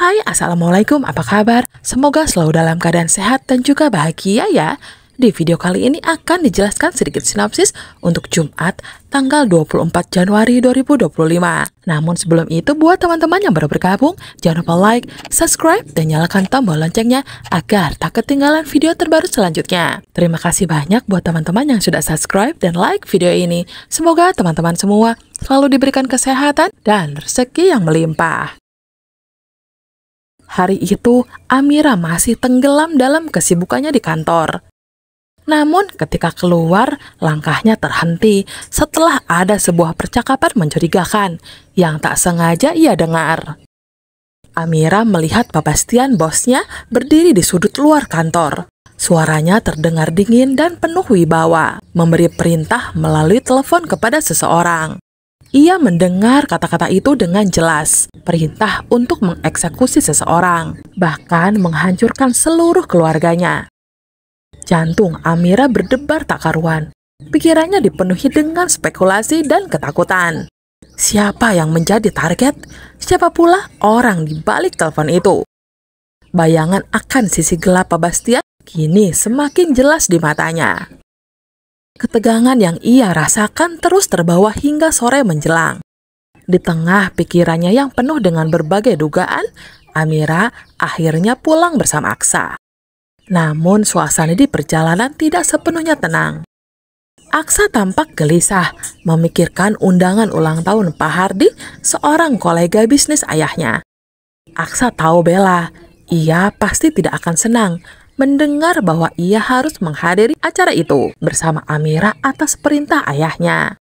Hai, Assalamualaikum, apa kabar? Semoga selalu dalam keadaan sehat dan juga bahagia ya. Di video kali ini akan dijelaskan sedikit sinopsis untuk Jumat, tanggal 24 Januari 2025. Namun sebelum itu, buat teman-teman yang baru bergabung, jangan lupa like, subscribe, dan nyalakan tombol loncengnya agar tak ketinggalan video terbaru selanjutnya. Terima kasih banyak buat teman-teman yang sudah subscribe dan like video ini. Semoga teman-teman semua selalu diberikan kesehatan dan rezeki yang melimpah. Hari itu, Amira masih tenggelam dalam kesibukannya di kantor. Namun, ketika keluar, langkahnya terhenti setelah ada sebuah percakapan mencurigakan yang tak sengaja ia dengar. Amira melihat Pak Bastian, bosnya, berdiri di sudut luar kantor. Suaranya terdengar dingin dan penuh wibawa, memberi perintah melalui telepon kepada seseorang. Ia mendengar kata-kata itu dengan jelas, perintah untuk mengeksekusi seseorang, bahkan menghancurkan seluruh keluarganya. Jantung Amira berdebar tak karuan. Pikirannya dipenuhi dengan spekulasi dan ketakutan. Siapa yang menjadi target? Siapa pula orang di balik telepon itu? Bayangan akan sisi gelap Pak Bastian kini semakin jelas di matanya. Ketegangan yang ia rasakan terus terbawa hingga sore menjelang. Di tengah pikirannya yang penuh dengan berbagai dugaan, Amira akhirnya pulang bersama Aksa. Namun suasana di perjalanan tidak sepenuhnya tenang. Aksa tampak gelisah memikirkan undangan ulang tahun Pak Hardi, seorang kolega bisnis ayahnya. Aksa tahu Bella, ia pasti tidak akan senang mendengar bahwa ia harus menghadiri acara itu bersama Amira atas perintah ayahnya.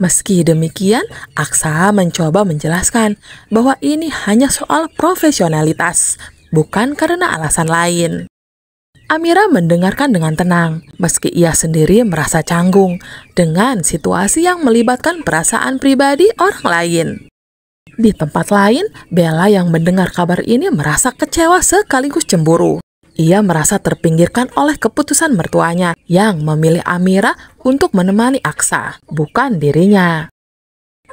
Meski demikian, Aksa mencoba menjelaskan bahwa ini hanya soal profesionalitas, bukan karena alasan lain. Amira mendengarkan dengan tenang, meski ia sendiri merasa canggung dengan situasi yang melibatkan perasaan pribadi orang lain. Di tempat lain, Bella yang mendengar kabar ini merasa kecewa sekaligus cemburu. Ia merasa terpinggirkan oleh keputusan mertuanya yang memilih Amira untuk menemani Aksa, bukan dirinya.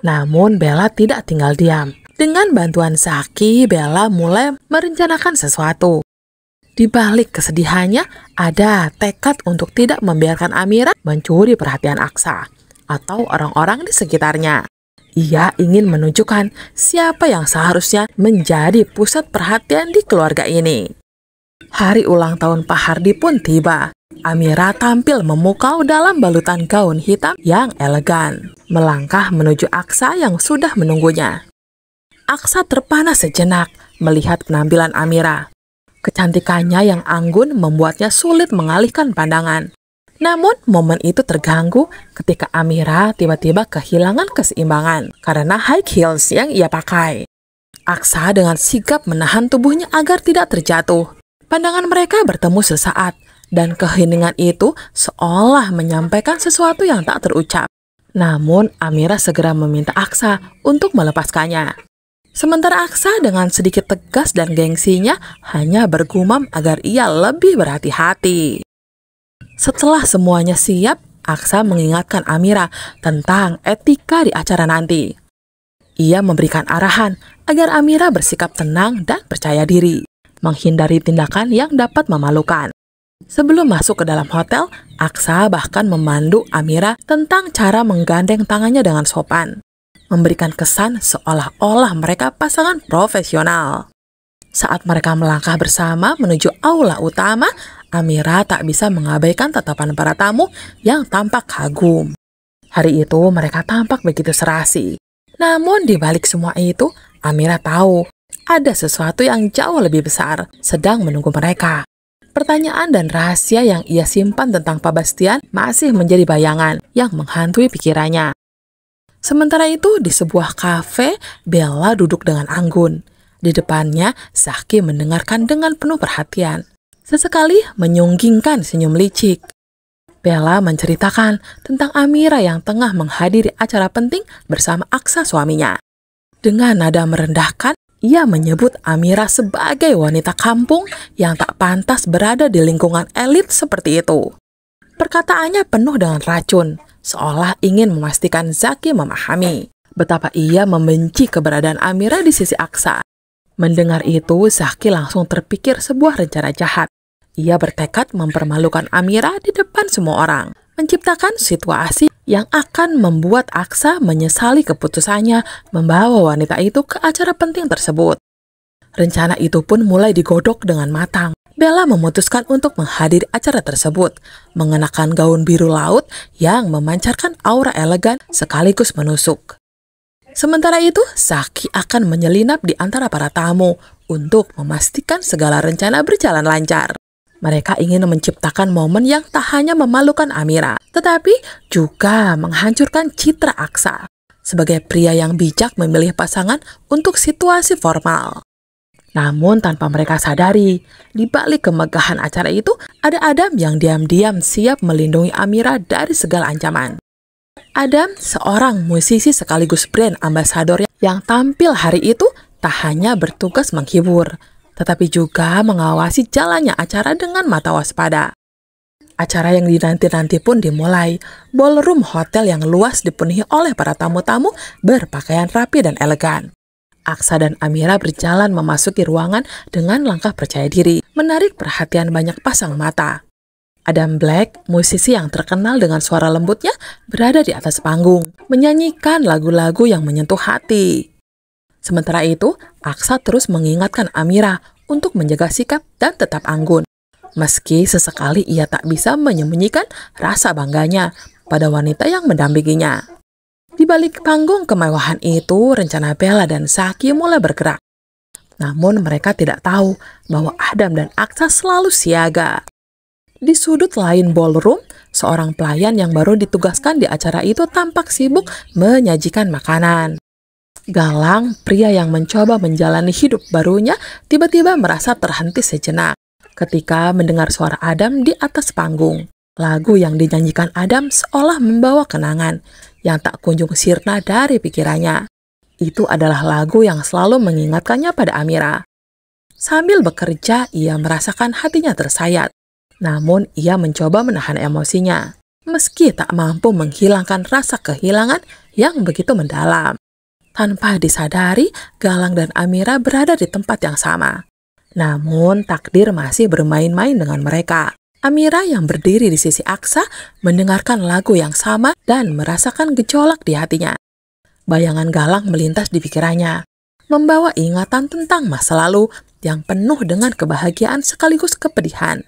Namun Bella tidak tinggal diam. Dengan bantuan Zaki, Bella mulai merencanakan sesuatu. Di balik kesedihannya, ada tekad untuk tidak membiarkan Amira mencuri perhatian Aksa atau orang-orang di sekitarnya. Ia ingin menunjukkan siapa yang seharusnya menjadi pusat perhatian di keluarga ini. Hari ulang tahun Pak Hardi pun tiba. Amira tampil memukau dalam balutan gaun hitam yang elegan, melangkah menuju Aksa yang sudah menunggunya. Aksa terpana sejenak melihat penampilan Amira. Kecantikannya yang anggun membuatnya sulit mengalihkan pandangan. Namun, momen itu terganggu ketika Amira tiba-tiba kehilangan keseimbangan karena high heels yang ia pakai. Aksa dengan sigap menahan tubuhnya agar tidak terjatuh. Pandangan mereka bertemu sesaat, dan keheningan itu seolah menyampaikan sesuatu yang tak terucap. Namun, Amira segera meminta Aksa untuk melepaskannya. Sementara Aksa dengan sedikit tegas dan gengsinya hanya bergumam agar ia lebih berhati-hati. Setelah semuanya siap, Aksa mengingatkan Amira tentang etika di acara nanti. Ia memberikan arahan agar Amira bersikap tenang dan percaya diri, menghindari tindakan yang dapat memalukan. Sebelum masuk ke dalam hotel, Aksa bahkan memandu Amira tentang cara menggandeng tangannya dengan sopan, memberikan kesan seolah-olah mereka pasangan profesional. Saat mereka melangkah bersama menuju aula utama, Amira tak bisa mengabaikan tatapan para tamu yang tampak kagum. Hari itu mereka tampak begitu serasi. Namun di balik semua itu, Amira tahu ada sesuatu yang jauh lebih besar sedang menunggu mereka. Pertanyaan dan rahasia yang ia simpan tentang Pak Bastian masih menjadi bayangan yang menghantui pikirannya. Sementara itu, di sebuah kafe, Bella duduk dengan anggun. Di depannya, Zaki mendengarkan dengan penuh perhatian. Sesekali menyunggingkan senyum licik. Bella menceritakan tentang Amira yang tengah menghadiri acara penting bersama Aksa suaminya. Dengan nada merendahkan, ia menyebut Amira sebagai wanita kampung yang tak pantas berada di lingkungan elit seperti itu. Perkataannya penuh dengan racun, seolah ingin memastikan Zaki memahami betapa ia membenci keberadaan Amira di sisi Aksa. Mendengar itu, Zaki langsung terpikir sebuah rencana jahat. Ia bertekad mempermalukan Amira di depan semua orang, menciptakan situasi yang akan membuat Aksa menyesali keputusannya membawa wanita itu ke acara penting tersebut. Rencana itu pun mulai digodok dengan matang. Bella memutuskan untuk menghadiri acara tersebut, mengenakan gaun biru laut yang memancarkan aura elegan sekaligus menusuk. Sementara itu, Zaki akan menyelinap di antara para tamu untuk memastikan segala rencana berjalan lancar. Mereka ingin menciptakan momen yang tak hanya memalukan Amira, tetapi juga menghancurkan citra Aksa sebagai pria yang bijak memilih pasangan untuk situasi formal. Namun tanpa mereka sadari, di balik kemegahan acara itu, ada Adam yang diam-diam siap melindungi Amira dari segala ancaman. Adam, seorang musisi sekaligus brand ambassador yang tampil hari itu tak hanya bertugas menghibur, tetapi juga mengawasi jalannya acara dengan mata waspada. Acara yang dinanti-nanti pun dimulai. Ballroom hotel yang luas dipenuhi oleh para tamu-tamu berpakaian rapi dan elegan. Aksa dan Amira berjalan memasuki ruangan dengan langkah percaya diri, menarik perhatian banyak pasang mata. Adam Black, musisi yang terkenal dengan suara lembutnya, berada di atas panggung, menyanyikan lagu-lagu yang menyentuh hati. Sementara itu, Aksa terus mengingatkan Amira untuk menjaga sikap dan tetap anggun. Meski sesekali ia tak bisa menyembunyikan rasa bangganya pada wanita yang mendampinginya. Di balik panggung kemewahan itu, rencana Bella dan Zaki mulai bergerak. Namun mereka tidak tahu bahwa Adam dan Aksa selalu siaga. Di sudut lain ballroom, seorang pelayan yang baru ditugaskan di acara itu tampak sibuk menyajikan makanan. Galang, pria yang mencoba menjalani hidup barunya, tiba-tiba merasa terhenti sejenak ketika mendengar suara Adam di atas panggung. Lagu yang dinyanyikan Adam seolah membawa kenangan yang tak kunjung sirna dari pikirannya. Itu adalah lagu yang selalu mengingatkannya pada Amira. Sambil bekerja, ia merasakan hatinya tersayat. Namun, ia mencoba menahan emosinya, meski tak mampu menghilangkan rasa kehilangan yang begitu mendalam. Tanpa disadari, Galang dan Amira berada di tempat yang sama. Namun, takdir masih bermain-main dengan mereka. Amira yang berdiri di sisi Aksa mendengarkan lagu yang sama dan merasakan gejolak di hatinya. Bayangan Galang melintas di pikirannya, membawa ingatan tentang masa lalu yang penuh dengan kebahagiaan sekaligus kepedihan.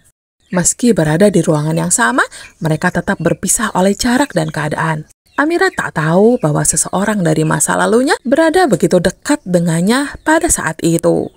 Meski berada di ruangan yang sama, mereka tetap berpisah oleh jarak dan keadaan. Amira tak tahu bahwa seseorang dari masa lalunya berada begitu dekat dengannya pada saat itu.